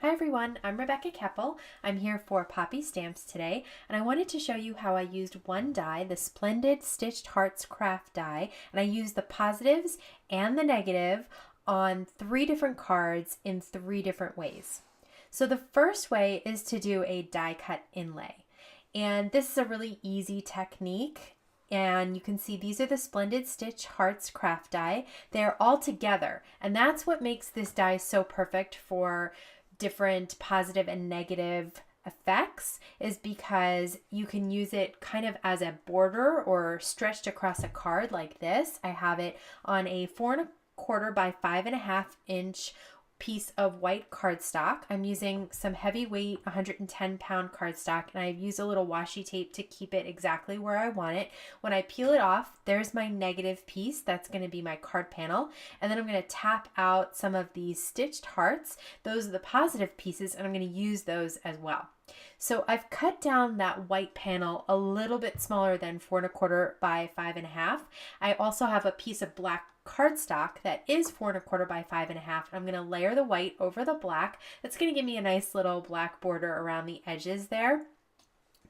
Hi everyone, I'm Rebecca Keppel. I'm here for Poppy Stamps today, and I wanted to show you how I used one die, the Splendid Stitched Hearts craft die, and I used the positives and the negative on 3 different cards in 3 different ways. So the first way is to do a die cut inlay, and this is a really easy technique. And you can see these are the Splendid Stitch Hearts craft die. They're all together, and that's what makes this die so perfect for different positive and negative effects, is because you can use it kind of as a border or stretched across a card like this. I have it on a 4¼ by 5½ inch piece of white cardstock. I'm using some heavyweight 110-pound cardstock, and I've used a little washi tape to keep it exactly where I want it. When I peel it off, there's my negative piece. That's going to be my card panel. And then I'm going to tap out some of these stitched hearts. Those are the positive pieces, and I'm going to use those as well. So I've cut down that white panel a little bit smaller than 4¼ by 5½. I also have a piece of black cardstock that is 4¼ by 5½. I'm going to layer the white over the black. That's going to give me a nice little black border around the edges there.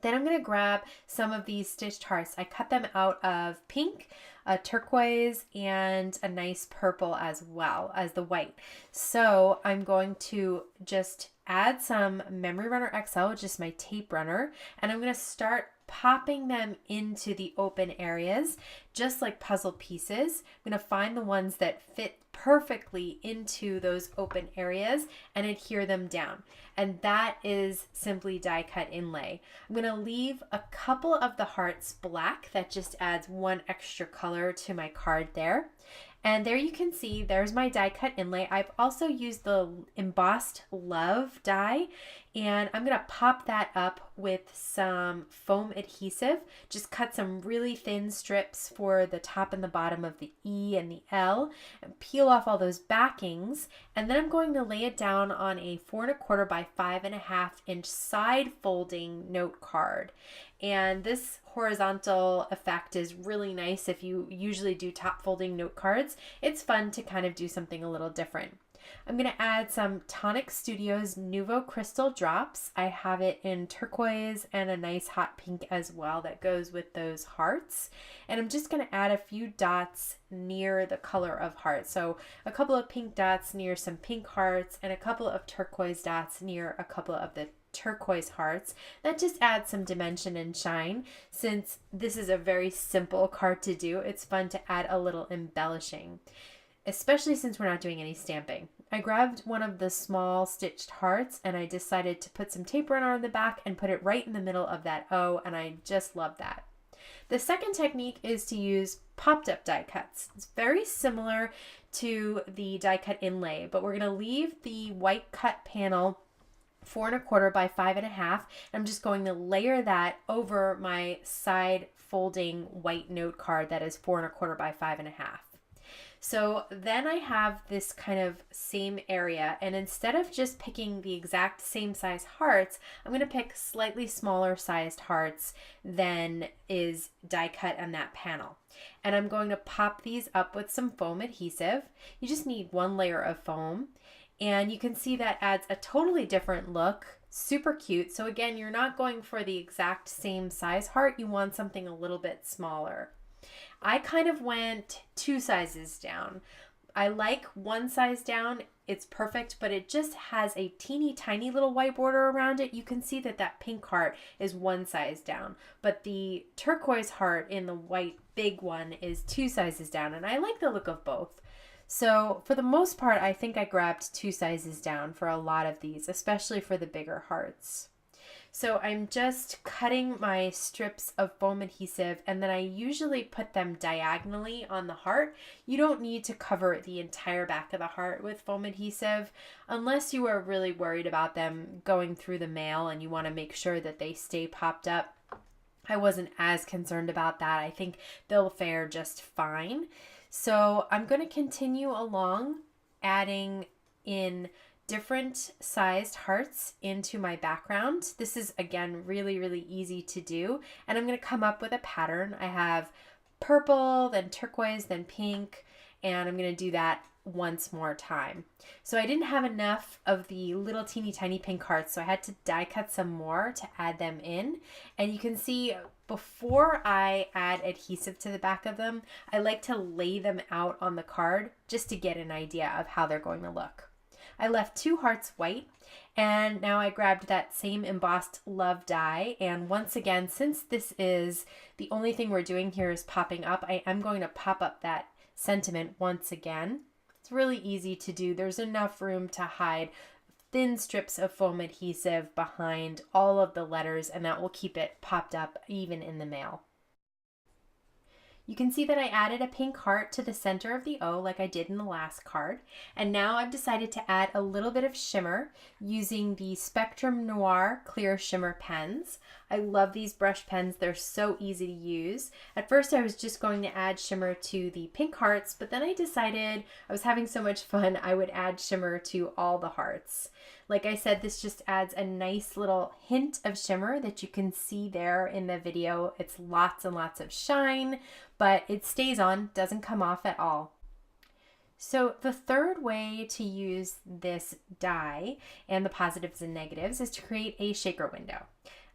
Then I'm going to grab some of these stitched hearts. I cut them out of pink, a turquoise, and a nice purple as well as the white. So I'm going to just add some Memory Runner XL, which is my tape runner, and I'm going to start popping them into the open areas, just like puzzle pieces. I'm going to find the ones that fit perfectly into those open areas and adhere them down. And that is simply die cut inlay. I'm going to leave a couple of the hearts black. That just adds one extra color to my card there. And there you can see, there's my die cut inlay. I've also used the embossed love die, and I'm going to pop that up with some foam adhesive. Just cut some really thin strips for the top and the bottom of the E and the L, and peel off all those backings. And then I'm going to lay it down on a 4¼ by 5½ inch side folding note card. And this horizontal effect is really nice if you usually do top folding note cards. It's fun to kind of do something a little different. I'm going to add some Tonic Studios Nuvo Crystal Drops. I have it in turquoise and a nice hot pink as well that goes with those hearts. And I'm just going to add a few dots near the color of hearts. So a couple of pink dots near some pink hearts and a couple of turquoise dots near a couple of the turquoise hearts. That just adds some dimension and shine. Since this is a very simple card to do, it's fun to add a little embellishing, especially since we're not doing any stamping. I grabbed one of the small stitched hearts and I decided to put some tape runner on the back and put it right in the middle of that O, and I just love that. The second technique is to use popped up die cuts. It's very similar to the die cut inlay, but we're going to leave the white cut panel 4¼ by 5½. I'm just going to layer that over my side folding white note card that is 4¼ by 5½. So then I have this kind of same area, and instead of just picking the exact same size hearts, I'm going to pick slightly smaller sized hearts than is die cut on that panel. And I'm going to pop these up with some foam adhesive. You just need 1 layer of foam. And you can see that adds a totally different look, super cute. So again, you're not going for the exact same size heart, you want something a little bit smaller. I kind of went 2 sizes down. I like 1 size down, it's perfect, but it just has a teeny tiny little white border around it. You can see that that pink heart is 1 size down, but the turquoise heart in the white big one is 2 sizes down, and I like the look of both. So for the most part, I think I grabbed 2 sizes down for a lot of these, especially for the bigger hearts. So I'm just cutting my strips of foam adhesive, and then I usually put them diagonally on the heart. You don't need to cover the entire back of the heart with foam adhesive unless you are really worried about them going through the mail and you want to make sure that they stay popped up. I wasn't as concerned about that. I think they'll fare just fine. So I'm going to continue along adding in different sized hearts into my background. This is, again, really, really easy to do. And I'm going to come up with a pattern. I have purple, then turquoise, then pink, and I'm going to do that once more time. So I didn't have enough of the little teeny tiny pink hearts, so I had to die cut some more to add them in. And you can see before I add adhesive to the back of them, I like to lay them out on the card just to get an idea of how they're going to look. I left 2 hearts white, and now I grabbed that same embossed love die, and once again, since this is the only thing we're doing here is popping up, I am going to pop up that sentiment once again. It's really easy to do. There's enough room to hide thin strips of foam adhesive behind all of the letters, and that will keep it popped up even in the mail. You can see that I added a pink heart to the center of the O like I did in the last card. And now I've decided to add a little bit of shimmer using the Spectrum Noir clear shimmer pens. I love these brush pens. They're so easy to use. At first I was just going to add shimmer to the pink hearts, but then I decided I was having so much fun I would add shimmer to all the hearts. Like I said, this just adds a nice little hint of shimmer that you can see there in the video. It's lots and lots of shine, but it stays on, doesn't come off at all. So the third way to use this die and the positives and negatives is to create a shaker window.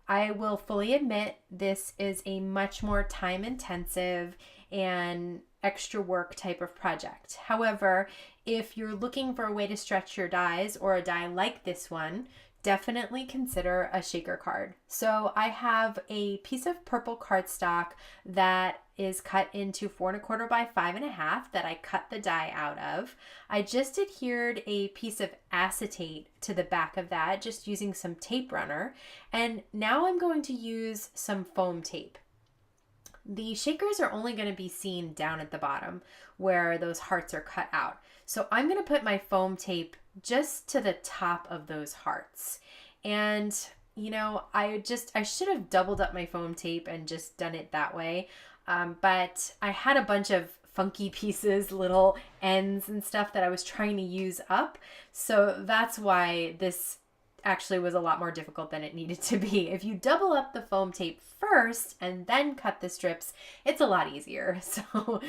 I will fully admit this is a much more time intensive and extra work type of project. However, if you're looking for a way to stretch your dies or a die like this one, definitely consider a shaker card. So I have a piece of purple cardstock that is cut into 4 1/4 by 5 1/2 that I cut the die out of. I just adhered a piece of acetate to the back of that, just using some tape runner. And now I'm going to use some foam tape. The shakers are only going to be seen down at the bottom where those hearts are cut out. So I'm going to put my foam tape just to the top of those hearts. And you know, I should have doubled up my foam tape and just done it that way. But I had a bunch of funky pieces, little ends and stuff that I was trying to use up. So that's why this actually was a lot more difficult than it needed to be. If you double up the foam tape first and then cut the strips, it's a lot easier. So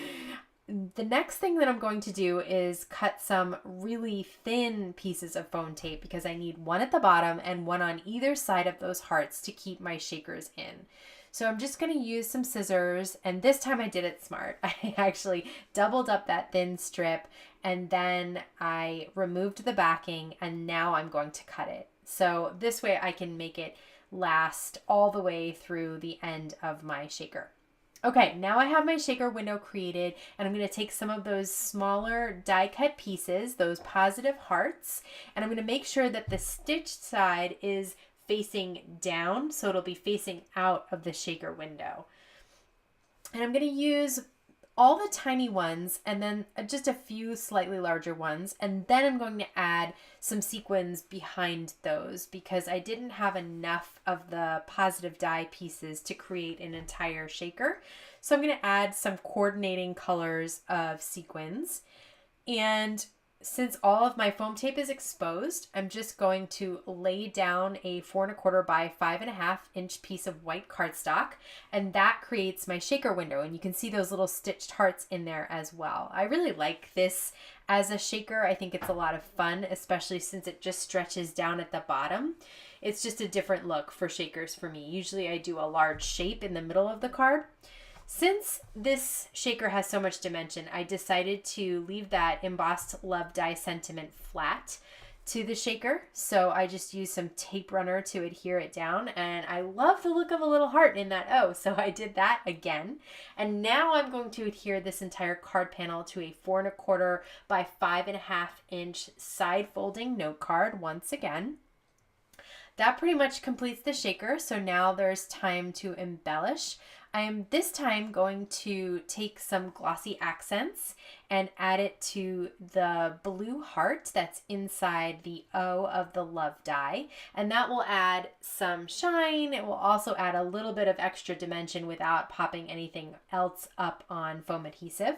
the next thing that I'm going to do is cut some really thin pieces of foam tape because I need one at the bottom and one on either side of those hearts to keep my shakers in. So I'm just going to use some scissors, and this time I did it smart. I actually doubled up that thin strip and then I removed the backing, and now I'm going to cut it. So this way I can make it last all the way through the end of my shaker. Okay, now I have my shaker window created, and I'm going to take some of those smaller die cut pieces, those positive hearts, and I'm going to make sure that the stitched side is facing down, so it'll be facing out of the shaker window. And I'm going to use all the tiny ones and then just a few slightly larger ones, and then I'm going to add some sequins behind those because I didn't have enough of the positive die pieces to create an entire shaker. So I'm going to add some coordinating colors of sequins, and since all of my foam tape is exposed, I'm just going to lay down a 4 1/4 by 5 1/2 inch piece of white cardstock, and that creates my shaker window. And you can see those little stitched hearts in there as well. I really like this as a shaker. I think it's a lot of fun, especially since it just stretches down at the bottom. It's just a different look for shakers for me. Usually I do a large shape in the middle of the card. Since this shaker has so much dimension, I decided to leave that embossed love die sentiment flat to the shaker. So I just used some tape runner to adhere it down, and I love the look of a little heart in that O, so I did that again. And now I'm going to adhere this entire card panel to a 4 1/4 by 5 1/2 inch side folding note card once again. That pretty much completes the shaker, so now there's time to embellish. I am this time going to take some glossy accents and add it to the blue heart that's inside the O of the love die, and that will add some shine. It will also add a little bit of extra dimension without popping anything else up on foam adhesive.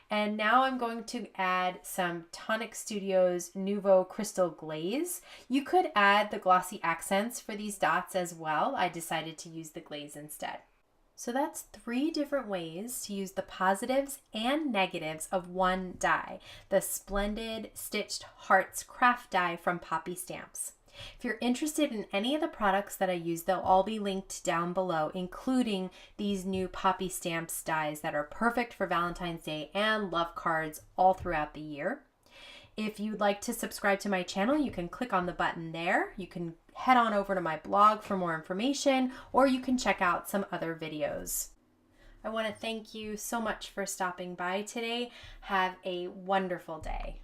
And now I'm going to add some Tonic Studios Nuvo Crystal Glaze. You could add the glossy accents for these dots as well. I decided to use the glaze instead. So that's 3 different ways to use the positives and negatives of one die, the Splendid Stitched Hearts craft die from Poppy Stamps. If you're interested in any of the products that I use, they'll all be linked down below, including these new Poppy Stamps dies that are perfect for Valentine's Day and love cards all throughout the year. If you'd like to subscribe to my channel, you can click on the button there. You can head on over to my blog for more information, or you can check out some other videos. I want to thank you so much for stopping by today. Have a wonderful day.